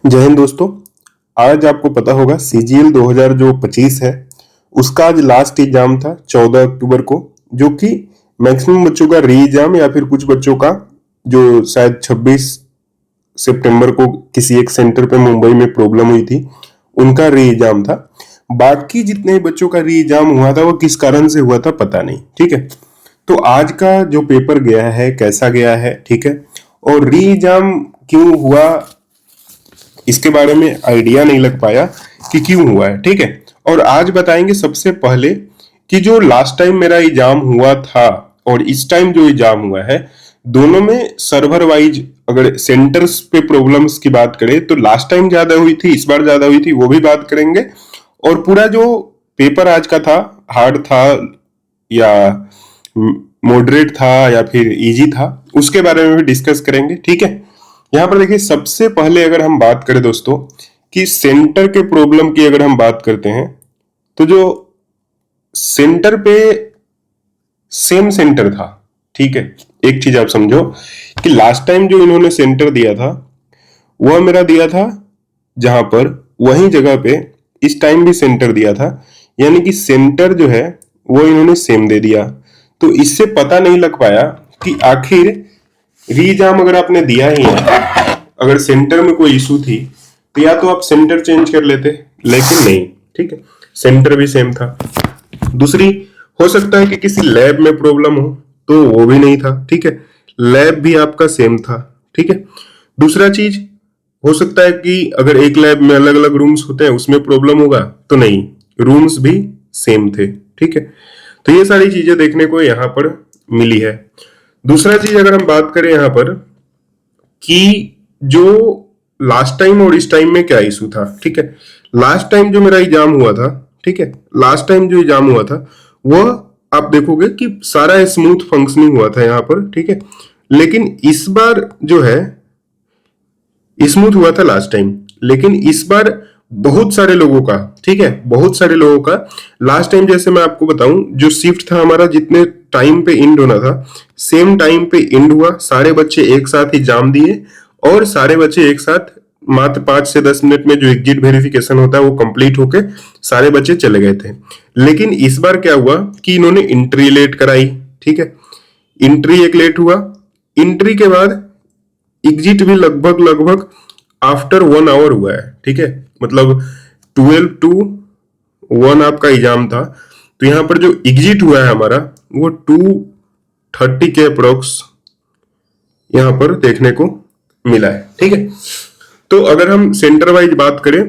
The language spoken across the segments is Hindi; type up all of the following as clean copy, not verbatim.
जय हिंद दोस्तों। आज आपको पता होगा सीजीएल 2025 है, उसका आज लास्ट एग्जाम था 14 अक्टूबर को, जो कि मैक्सिमम बच्चों का री एग्जाम या फिर कुछ बच्चों का जो शायद 26 सितंबर को किसी एक सेंटर पे मुंबई में प्रॉब्लम हुई थी, उनका री एग्जाम था। बाकी जितने बच्चों का री एग्जाम हुआ था वो किस कारण से हुआ था पता नहीं। ठीक है, तो आज का जो पेपर गया है कैसा गया है, ठीक है, और री एग्जाम क्यों हुआ इसके बारे में आइडिया नहीं लग पाया कि क्यों हुआ है। ठीक है, और आज बताएंगे सबसे पहले कि जो लास्ट टाइम मेरा एग्जाम हुआ था और इस टाइम जो एग्जाम हुआ है, दोनों में सर्वर वाइज अगर सेंटर्स पे प्रॉब्लम्स की बात करें तो लास्ट टाइम ज्यादा हुई थी, इस बार ज्यादा हुई थी, वो भी बात करेंगे। और पूरा जो पेपर आज का था, हार्ड था या मॉडरेट था या फिर इजी था, उसके बारे में भी डिस्कस करेंगे। ठीक है, यहाँ पर देखिए सबसे पहले अगर हम बात करें दोस्तों कि सेंटर के प्रॉब्लम की अगर हम बात करते हैं, तो जो सेंटर पे सेम सेंटर था। ठीक है, एक चीज आप समझो कि लास्ट टाइम जो इन्होंने सेंटर दिया था वह मेरा दिया था जहां पर, वही जगह पे इस टाइम भी सेंटर दिया था, यानी कि सेंटर जो है वो इन्होंने सेम दे दिया। तो इससे पता नहीं लग पाया कि आखिर री एग्जाम अगर आपने दिया ही है, अगर सेंटर में कोई इशू थी तो या तो आप सेंटर चेंज कर लेते, लेकिन नहीं। ठीक है, सेंटर भी सेम था। दूसरी, हो सकता है कि किसी लैब में प्रॉब्लम हो, तो वो भी नहीं था। ठीक है, लैब भी आपका सेम था। ठीक है, दूसरा चीज, हो सकता है कि अगर एक लैब में अलग अलग रूम्स होते हैं उसमें प्रॉब्लम होगा, तो नहीं, रूम्स भी सेम थे। ठीक है, तो ये सारी चीजें देखने को यहाँ पर मिली है। दूसरा चीज अगर हम बात करें यहाँ पर कि जो लास्ट टाइम और इस टाइम में क्या इशू था। ठीक है, लास्ट टाइम जो मेरा एग्जाम हुआ था, ठीक है, लास्ट टाइम जो एग्जाम हुआ था वह आप देखोगे कि सारा स्मूथ फंक्शनिंग हुआ था यहाँ पर। ठीक है, लेकिन इस बार जो है स्मूथ हुआ था लास्ट टाइम, लेकिन इस बार बहुत सारे लोगों का, ठीक है, बहुत सारे लोगों का लास्ट टाइम, जैसे मैं आपको बताऊं, जो शिफ्ट था हमारा, जितने टाइम पे एंड होना था सेम टाइम पे एंड हुआ, सारे बच्चे एक साथ एग्जाम दिए और सारे बच्चे एक साथ मात्र 5 से 10 मिनट में जो एग्जिट वेरिफिकेशन होता है वो कंप्लीट होके सारे बच्चे चले गए थे। लेकिन इस बार क्या हुआ कि इन्होंने एंट्री लेट कराई। ठीक है, एंट्री एक लेट हुआ, एंट्री के बाद एग्जिट भी लगभग लगभग आफ्टर 1 आवर हुआ है। ठीक है, मतलब 12 to 1 आपका एग्जाम था, तो यहां पर जो एग्जिट हुआ है हमारा वो 2:30 के अप्रोक्स यहां पर देखने को मिला है। ठीक है, तो अगर हम सेंटर वाइज बात करें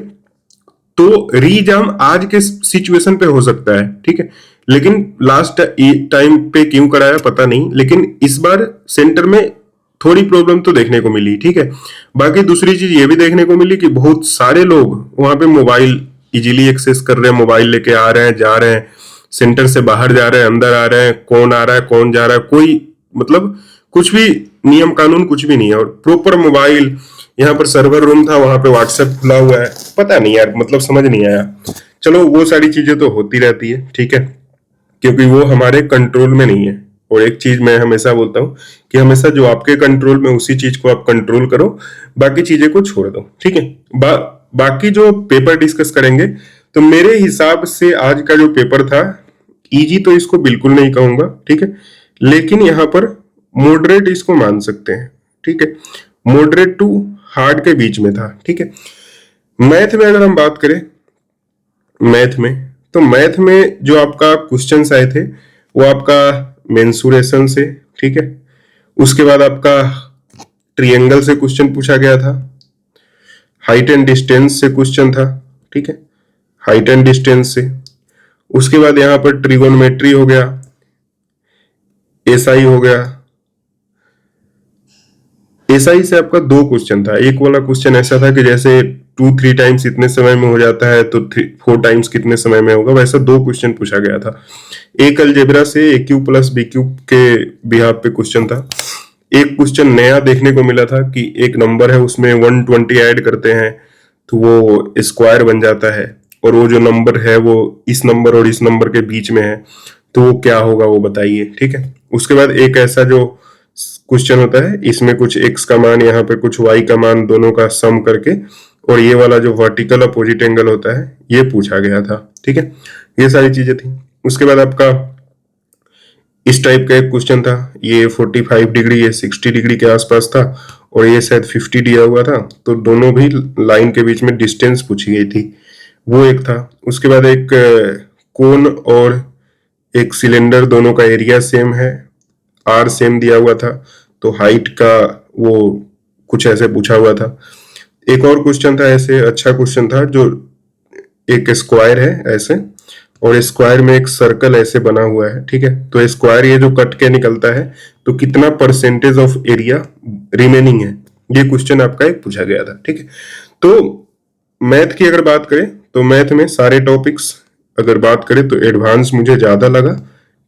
तो री एग्जाम आज के सिचुएशन पे हो सकता है। ठीक है, लेकिन लास्ट टाइम पे क्यों कराया पता नहीं, लेकिन इस बार सेंटर में थोड़ी प्रॉब्लम तो देखने को मिली। ठीक है, बाकी दूसरी चीज ये भी देखने को मिली कि बहुत सारे लोग वहां पे मोबाइल इजीली एक्सेस कर रहे हैं, मोबाइल लेके आ रहे हैं, जा रहे हैं, सेंटर से बाहर जा रहे हैं, अंदर आ रहे हैं, कौन आ रहा है कौन जा रहा है, कोई मतलब कुछ भी नियम कानून कुछ भी नहीं है। और प्रॉपर मोबाइल, यहाँ पर सर्वर रूम था, वहां पे व्हाट्सएप खुला हुआ है, पता नहीं यार, मतलब समझ नहीं आया। चलो वो सारी चीजें तो होती रहती है। ठीक है, क्योंकि वो हमारे कंट्रोल में नहीं है। और एक चीज मैं हमेशा बोलता हूँ कि हमेशा जो आपके कंट्रोल में उसी चीज को आप कंट्रोल करो, बाकी चीजें को छोड़ दो। ठीक है, बाकी जो पेपर डिस्कस करेंगे, तो मेरे हिसाब से आज का जो पेपर था इजी तो इसको बिल्कुल नहीं कहूंगा। ठीक है, लेकिन यहाँ पर मॉडरेट इसको मान सकते हैं। ठीक है, मॉडरेट टू हार्ड के बीच में था। ठीक है, मैथ में अगर हम बात करें, मैथ में, तो मैथ में जो आपका क्वेश्चंस आए थे वो आपका मेंसुरेशन से, ठीक है, उसके बाद आपका ट्रिएंगल से क्वेश्चन पूछा गया था, हाइट एंड डिस्टेंस से क्वेश्चन था। ठीक है, हाइट एंड डिस्टेंस से, उसके बाद यहां पर ट्रिगोनोमेट्री हो गया, एसआई हो गया। एसआई से आपका 2 क्वेश्चन था। एक वाला क्वेश्चन ऐसा था कि जैसे 2-3 टाइम्स इतने समय में हो जाता है तो 4 टाइम्स कितने समय में होगा, वैसा 2 क्वेश्चन पूछा गया था। एक अलजेब्रा से ए क्यूब प्लस बी क्यूब के बिहाफ पे क्वेश्चन था। एक क्वेश्चन नया देखने को मिला था कि एक नंबर है उसमें 120 ऐड करते हैं तो वो स्क्वायर बन जाता है, और वो जो नंबर है वो इस नंबर और इस नंबर के बीच में है, तो वो क्या होगा वो बताइए। ठीक है, उसके बाद एक ऐसा जो क्वेश्चन होता है, इसमें कुछ x का मान, यहाँ पे कुछ y का मान, दोनों का सम करके और ये वाला जो वर्टिकल अपोजिट एंगल होता है ये पूछा गया था। ठीक है, ये सारी चीजें थी। उसके बाद आपका इस टाइप का एक क्वेश्चन था, ये 45 डिग्री, ये 60 डिग्री के आसपास था और ये शायद 50 दिया हुआ था, तो दोनों भी लाइन के बीच में डिस्टेंस पूछी गई थी, वो एक था। उसके बाद एक कोन और एक सिलेंडर, दोनों का एरिया सेम है, आर सेम दिया हुआ था, तो हाइट का वो कुछ ऐसे पूछा हुआ था। एक और क्वेश्चन था ऐसे, अच्छा क्वेश्चन था, जो एक स्क्वायर है ऐसे और स्क्वायर में एक सर्कल ऐसे बना हुआ है। ठीक है, तो स्क्वायर ये जो कट के निकलता है तो कितना परसेंटेज ऑफ एरिया रिमेनिंग है, ये क्वेश्चन आपका एक पूछा गया था। ठीक है, तो मैथ की अगर बात करें तो मैथ में सारे टॉपिक्स अगर बात करें तो एडवांस मुझे ज्यादा लगा।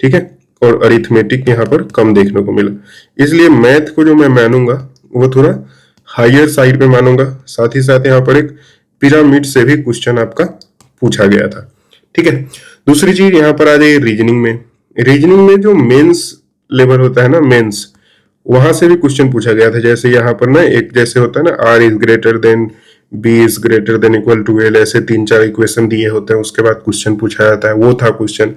ठीक है, और अरिथमेटिक यहाँ पर कम देखने को मिला, इसलिए मैथ को जो मैं मानूंगा वो थोड़ा हायर साइड पे मानूंगा। साथ ही साथ यहाँ पर एक पिरामिड से भी क्वेश्चन आपका पूछा गया था। ठीक है, दूसरी चीज यहाँ पर आ जाए रीजनिंग में। रीजनिंग में जो मेंस लेवल होता है ना, मेंस, वहां से भी क्वेश्चन पूछा गया था। जैसे यहाँ पर ना एक जैसे होता है ना, R is greater than B is greater than equal to L, ऐसे 3-4 इक्वेशन दिए होते हैं, उसके बाद क्वेश्चन पूछा जाता है, वो था क्वेश्चन।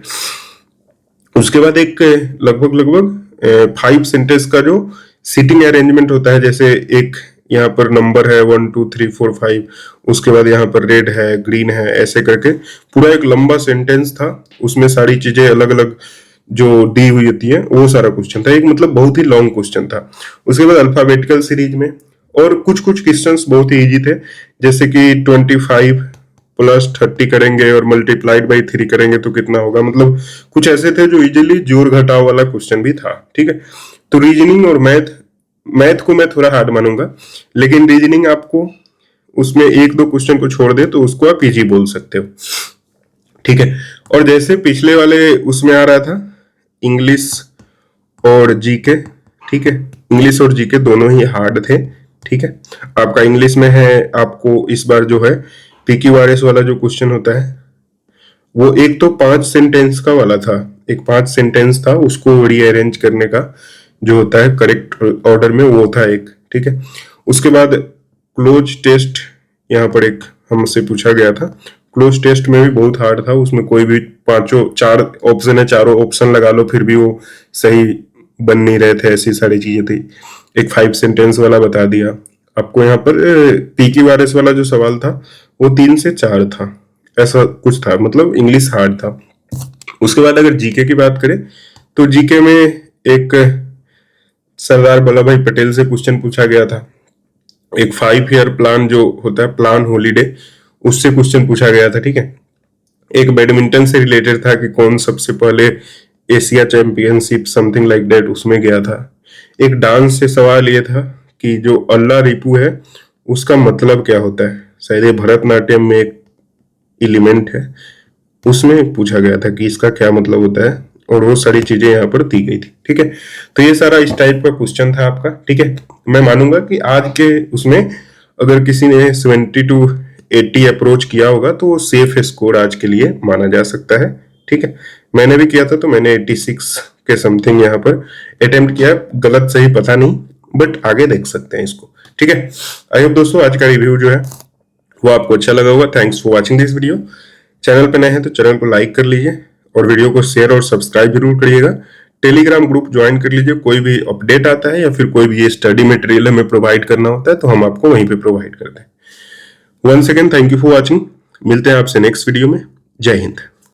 उसके बाद एक लगभग 5 सेंटेंस का जो सीटिंग अरेंजमेंट होता है, जैसे एक यहाँ पर नंबर है 1 2 3 4 5, उसके बाद यहाँ पर रेड है, ग्रीन है, ऐसे करके पूरा एक लंबा सेंटेंस था, उसमें सारी चीजें अलग अलग जो दी हुई होती है वो सारा क्वेश्चन था। एक मतलब बहुत ही लॉन्ग क्वेश्चन था। उसके बाद अल्फाबेटिकल सीरीज में और कुछ क्वेश्चंस बहुत ही इजी थे, जैसे कि 25 + 30 करेंगे और मल्टीप्लाइड बाई 3 करेंगे तो कितना होगा, मतलब कुछ ऐसे थे जो इजीली जोड़ घटाव वाला क्वेश्चन भी था। ठीक है, तो रीजनिंग और मैथ को मैं थोड़ा हार्ड मानूंगा, लेकिन रीजनिंग आपको उसमें 1-2 क्वेश्चन को छोड़ दे तो उसको आप इजी बोल सकते हो। ठीक है, और जैसे पिछले वाले उसमें आ रहा था इंग्लिश और जीके। ठीक है, इंग्लिश और जीके दोनों ही हार्ड थे। ठीक है, आपका इंग्लिश में है, आपको इस बार जो है PQRS वाला जो क्वेश्चन होता है वो एक तो 5 सेंटेंस का वाला था, एक 5 सेंटेंस था, उसको रीअरेंज करने का जो होता है करेक्ट ऑर्डर में, वो था एक। ठीक है, उसके बाद क्लोज टेस्ट यहाँ पर एक हमसे पूछा गया था। क्लोज टेस्ट में भी बहुत हार्ड था, उसमें कोई भी 4 ऑप्शन है, चारों ऑप्शन लगा लो फिर भी वो सही बन नहीं रहे थे, ऐसी सारी चीजें थी। एक 5 सेंटेंस वाला बता दिया आपको। यहाँ पर PQRS वाला जो सवाल था वो 3 से 4 था, ऐसा कुछ था, मतलब इंग्लिश हार्ड था। उसके बाद अगर जीके की बात करें तो जीके में एक सरदार वल्लभ भाई पटेल से क्वेश्चन पूछा गया था। एक 5 ईयर प्लान जो होता है, प्लान हॉलीडे, उससे क्वेश्चन पूछा गया था। ठीक है, एक बैडमिंटन से रिलेटेड था कि कौन सबसे पहले Asia championship something like that उसमें गया था। एक डांस से सवाल ये था कि जो अल्लाह रिपू है उसका मतलब क्या होता है, शायद ये भरतनाट्यम में एक एलिमेंट है, उसमें पूछा गया था कि इसका क्या मतलब होता है, और वो सारी चीजें यहाँ पर दी गई थी। ठीक है, तो ये सारा इस टाइप का क्वेश्चन था आपका। ठीक है, मैं मानूंगा कि आज के उसमें अगर किसी ने 70 to 80 अप्रोच किया होगा तो वो सेफ स्कोर आज के लिए माना जा सकता है। ठीक है, मैंने भी किया था तो मैंने 86 के समथिंग यहाँ पर अटेम्प्ट किया, गलत सही पता नहीं, बट आगे देख सकते हैं इसको। ठीक है, आई होप दोस्तों आज का रिव्यू जो है वो आपको अच्छा लगा होगा। Thanks for watching this video. Channel पे नए हैं तो चैनल को लाइक कर लीजिए और वीडियो को शेयर और सब्सक्राइब जरूर करिएगा। टेलीग्राम ग्रुप ज्वाइन कर लीजिए, कोई भी अपडेट आता है या फिर कोई भी ये स्टडी मटेरियल हमें प्रोवाइड करना होता है तो हम आपको वहीं पे प्रोवाइड करते हैं। Once again thank you for watching, मिलते हैं आपसे नेक्स्ट वीडियो में। जय हिंद।